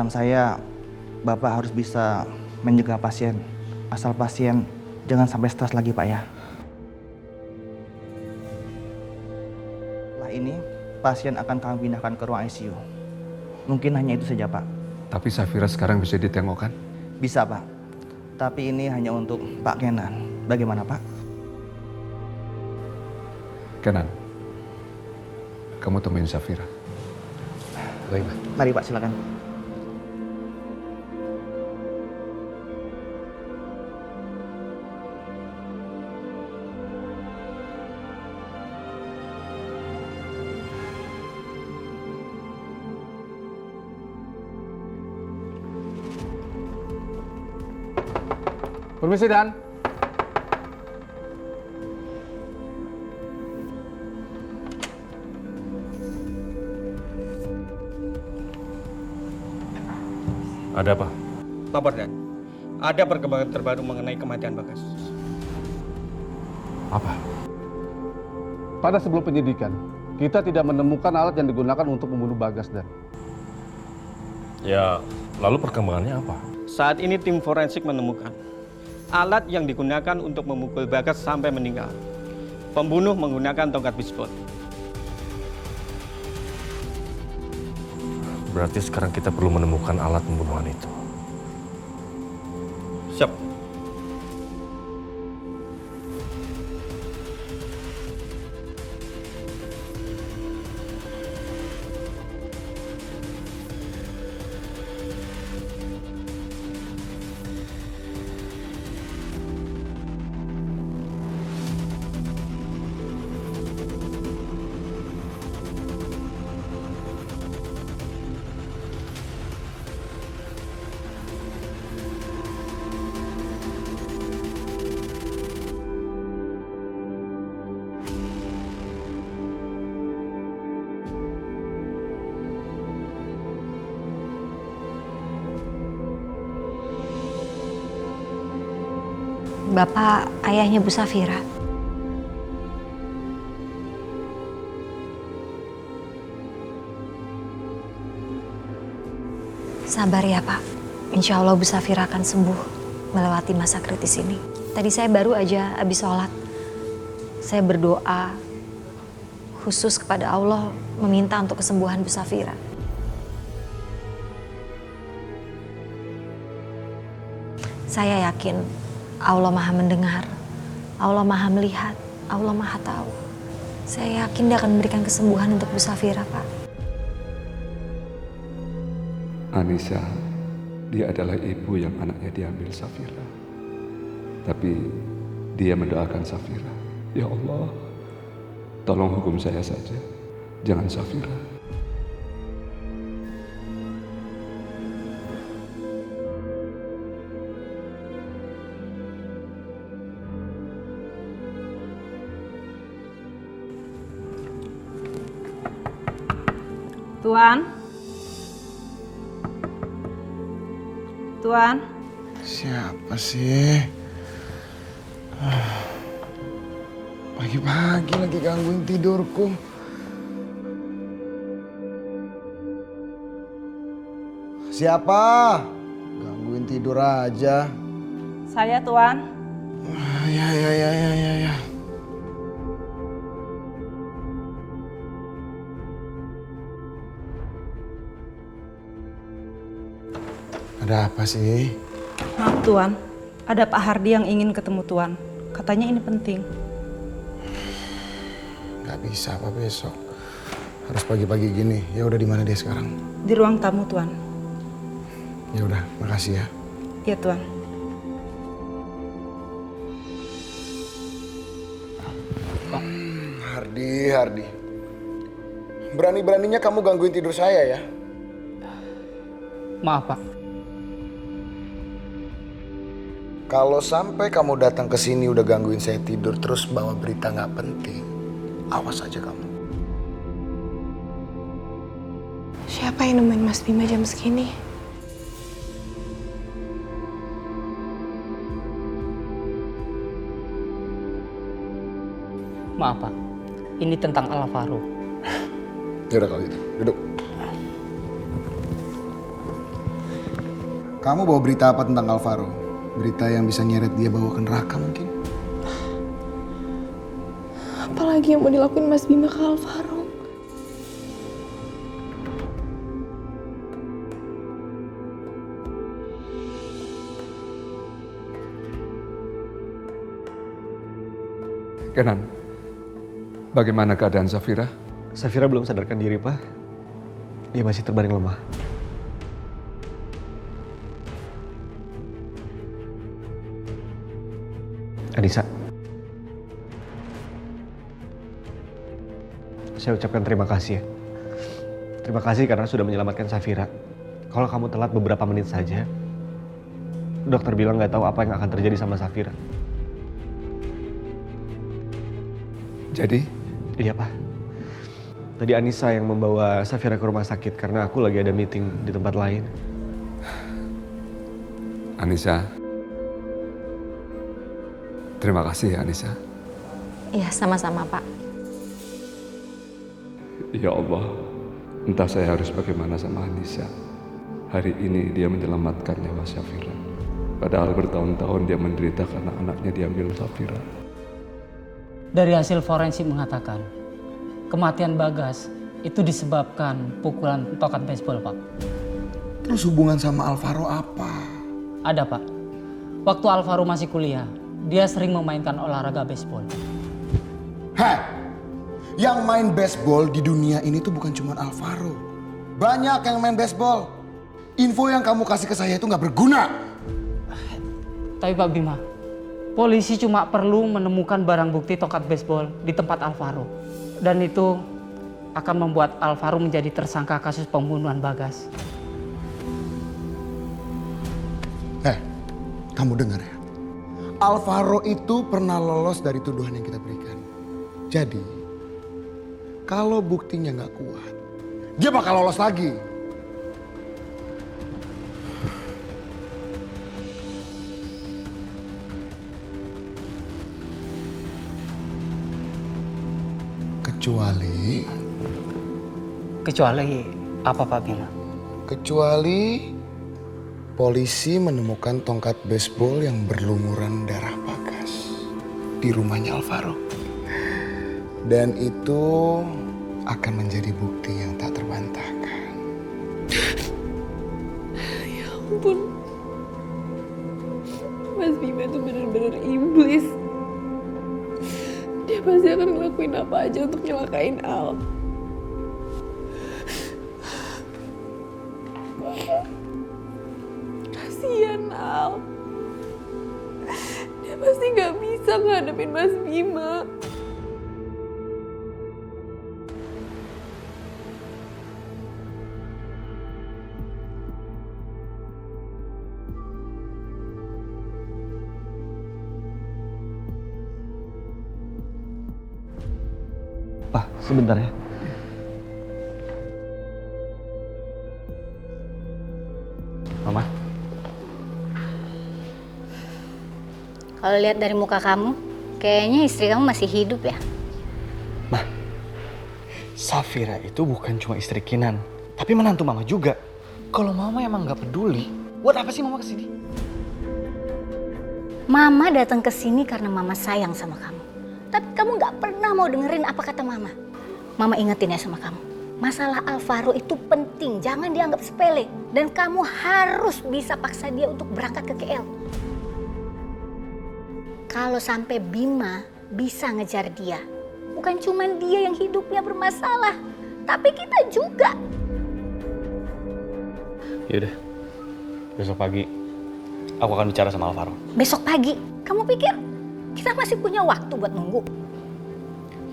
saran saya, Bapak harus bisa mencegah pasien. Asal pasien jangan sampai stres lagi, Pak ya. Setelah ini, pasien akan kami pindahkan ke ruang ICU. Mungkin hanya itu saja, Pak. Tapi Safira sekarang bisa ditengok kan? Bisa, Pak. Tapi ini hanya untuk Pak Kenan. Bagaimana, Pak? Kenan, kamu temuin Safira. Baik, Pak. Mari, Pak, silakan. Permisi, Dan. Ada apa? Lapor, Dan. Ada perkembangan terbaru mengenai kematian Bagas. Apa? Pada sebelum penyidikan, kita tidak menemukan alat yang digunakan untuk membunuh Bagas, Dan. Ya, lalu perkembangannya apa? Saat ini tim forensik menemukan alat yang digunakan untuk memukul Bagas sampai meninggal. Pembunuh menggunakan tongkat bisbol. Berarti sekarang kita perlu menemukan alat pembunuhan itu. Siap. Bapak ayahnya Bu Safira. Sabar ya, Pak. Insya Allah Bu Safira akan sembuh melewati masa kritis ini. Tadi saya baru aja habis sholat. Saya berdoa khusus kepada Allah meminta untuk kesembuhan Bu Safira. Saya yakin Allah Maha mendengar, Allah Maha melihat, Allah Maha tahu. Saya yakin Dia akan memberikan kesembuhan untuk Bu Safira, Pak. Anissa, dia adalah ibu yang anaknya diambil Safira. Tapi dia mendoakan Safira. Ya Allah, tolong hukum saya saja, jangan Safira. Tuan? Tuan? Siapa sih? Pagi-pagi lagi gangguin tidurku. Siapa? Gangguin tidur aja. Saya, Tuan. Ya. Ada apa sih? Maaf, Tuan. Ada Pak Hardi yang ingin ketemu Tuan. Katanya ini penting. Gak bisa apa besok. Harus pagi-pagi gini. Ya udah, di mana dia sekarang? Di ruang tamu, Tuan. Ya udah, makasih ya. Iya, Tuan. Hardi. Berani-beraninya kamu gangguin tidur saya ya? Maaf, Pak. Kalau sampai kamu datang ke sini udah gangguin saya tidur terus bawa berita nggak penting, awas aja kamu. Siapa yang nemuin Mas Bima jam segini? Maaf, Pak. Ini tentang Alvaro. Ya udah kalau gitu, duduk. Kamu bawa berita apa tentang Alvaro? Berita yang bisa nyeret dia bawa ke neraka mungkin? Apalagi yang mau dilakuin Mas Bima ke Alvaro? Kenan, bagaimana keadaan Safira? Safira belum sadarkan diri, Pak. Dia masih terbaring lemah. Anissa, saya ucapkan terima kasih ya. Terima kasih karena sudah menyelamatkan Safira. Kalau kamu telat beberapa menit saja, dokter bilang nggak tahu apa yang akan terjadi sama Safira. Jadi? Iya, Pak. Tadi Anissa yang membawa Safira ke rumah sakit karena aku lagi ada meeting di tempat lain. Anissa, terima kasih ya Anissa. Iya, sama-sama Pak. Ya Allah, entah saya harus bagaimana sama Anissa. Hari ini dia menyelamatkan nyawa Safira. Padahal bertahun-tahun dia menderita karena anaknya diambil Safira. Dari hasil forensik mengatakan, kematian Bagas itu disebabkan pukulan tokat baseball, Pak. Terus hubungan sama Alvaro apa? Ada, Pak. Waktu Alvaro masih kuliah, dia sering memainkan olahraga baseball. Heh, yang main baseball di dunia ini tuh bukan cuma Alvaro. Banyak yang main baseball. Info yang kamu kasih ke saya itu nggak berguna. Tapi Pak Bima, polisi cuma perlu menemukan barang bukti tokat baseball di tempat Alvaro. Dan itu akan membuat Alvaro menjadi tersangka kasus pembunuhan Bagas. Kamu dengar ya? Alvaro itu pernah lolos dari tuduhan yang kita berikan. Jadi, kalau buktinya nggak kuat, dia bakal lolos lagi. Kecuali apa, Pak Bima? Kecuali polisi menemukan tongkat baseball yang berlumuran darah Bagas di rumahnya Alvaro. Dan itu akan menjadi bukti yang tak terbantahkan. Ya ampun. Mas Bima itu benar-benar iblis. Dia pasti akan ngelakuin apa aja untuk nyelakain Al. Kasian Al. Dia pasti gak bisa ngadepin Mas Bima. Pak, sebentar ya. Mama. Kalau lihat dari muka kamu, kayaknya istri kamu masih hidup ya? Mah, Safira itu bukan cuma istri Kinan, tapi menantu mama juga. Kalau mama emang nggak peduli, buat apa sih mama kesini? Mama datang ke sini karena mama sayang sama kamu. Tapi kamu nggak pernah mau dengerin apa kata mama. Mama ingetin ya sama kamu. Masalah Alvaro itu penting, jangan dianggap sepele. Dan kamu harus bisa paksa dia untuk berangkat ke KL. Kalau sampai Bima bisa ngejar dia, bukan cuma dia yang hidupnya bermasalah, tapi kita juga. Yaudah, besok pagi aku akan bicara sama Alvaro. Besok pagi? Kamu pikir kita masih punya waktu buat nunggu?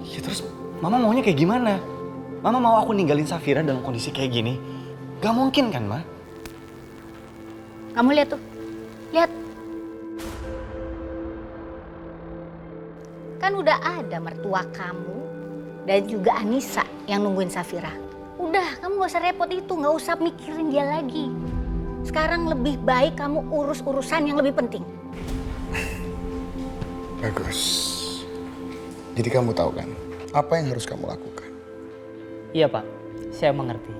Ya terus mama maunya kayak gimana? Mama mau aku ninggalin Safira dalam kondisi kayak gini? Gak mungkin kan, Ma? Kamu lihat tuh, lihat. Kan udah ada mertua kamu dan juga Anissa yang nungguin Safira. Udah, kamu gak usah repot itu, gak usah mikirin dia lagi. Sekarang lebih baik kamu urus urusan yang lebih penting. Bagus. Jadi kamu tahu kan, apa yang harus kamu lakukan? Iya Pak, saya mengerti.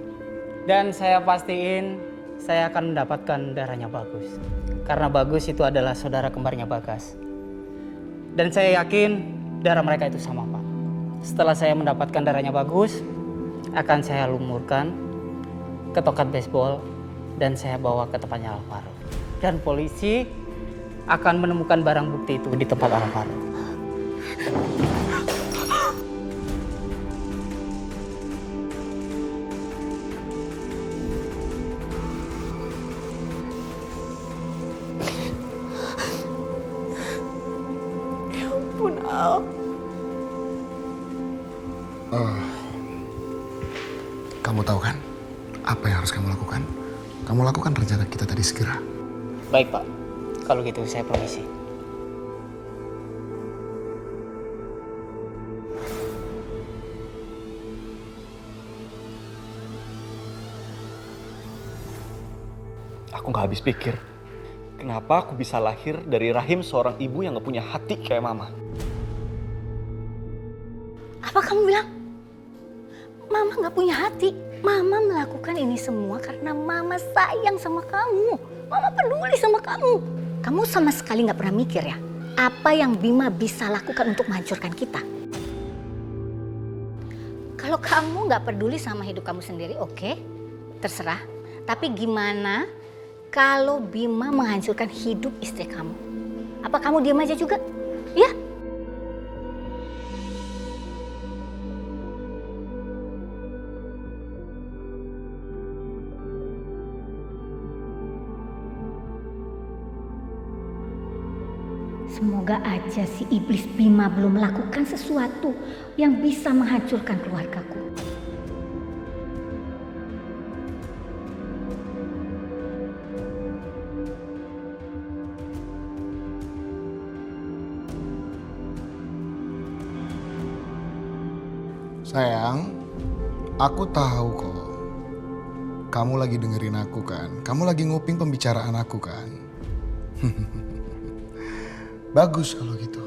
Dan saya pastiin saya akan mendapatkan darahnya Bagus. Karena Bagus itu adalah saudara kembarnya Bagas. Dan saya yakin darah mereka itu sama, Pak. Setelah saya mendapatkan darahnya Bagus, akan saya lumurkan ke tokat baseball dan saya bawa ke tempatnya Alvaro. Dan polisi akan menemukan barang bukti itu di tempat Alvaro. Ya ampun, Al. Kamu tahu kan apa yang harus kamu lakukan? Kamu lakukan rencana kita tadi segera. Baik, Pak. Kalau gitu saya permisi. Aku nggak habis pikir, kenapa aku bisa lahir dari rahim seorang ibu yang nggak punya hati kayak Mama. Apa kamu bilang? Mama nggak punya hati. Mama melakukan ini semua karena Mama sayang sama kamu. Mama peduli sama kamu. Kamu sama sekali nggak pernah mikir ya, apa yang Bima bisa lakukan untuk menghancurkan kita? Kalau kamu nggak peduli sama hidup kamu sendiri, oke, terserah. Tapi gimana kalau Bima menghancurkan hidup istri kamu? Apa kamu diam aja juga? Ya? Semoga aja si iblis Bima belum melakukan sesuatu yang bisa menghancurkan keluargaku. Sayang, aku tahu kok. Kamu lagi dengerin aku kan? Kamu lagi nguping pembicaraan aku kan? Bagus kalau gitu.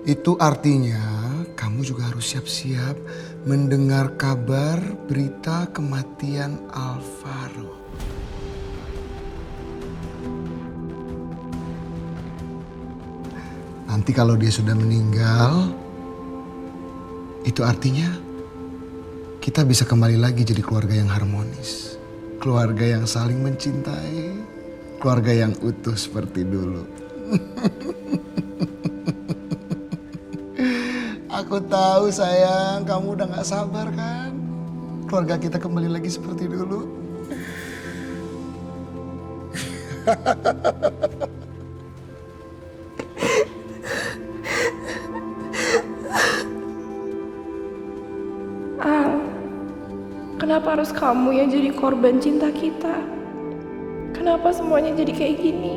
Itu artinya kamu juga harus siap-siap mendengar kabar berita kematian Alvaro. Nanti kalau dia sudah meninggal, itu artinya kita bisa kembali lagi jadi keluarga yang harmonis. Keluarga yang saling mencintai. Keluarga yang utuh seperti dulu. Aku tahu sayang, kamu udah gak sabar kan? Keluarga kita kembali lagi seperti dulu. Al, kenapa harus kamu yang jadi korban cinta kita? Kenapa semuanya jadi kayak gini?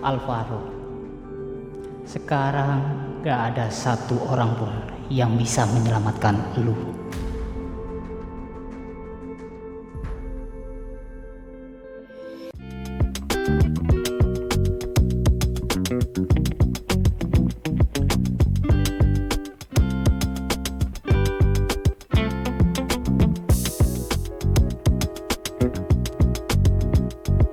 Alvaro, sekarang gak ada satu orang pun yang bisa menyelamatkan lu.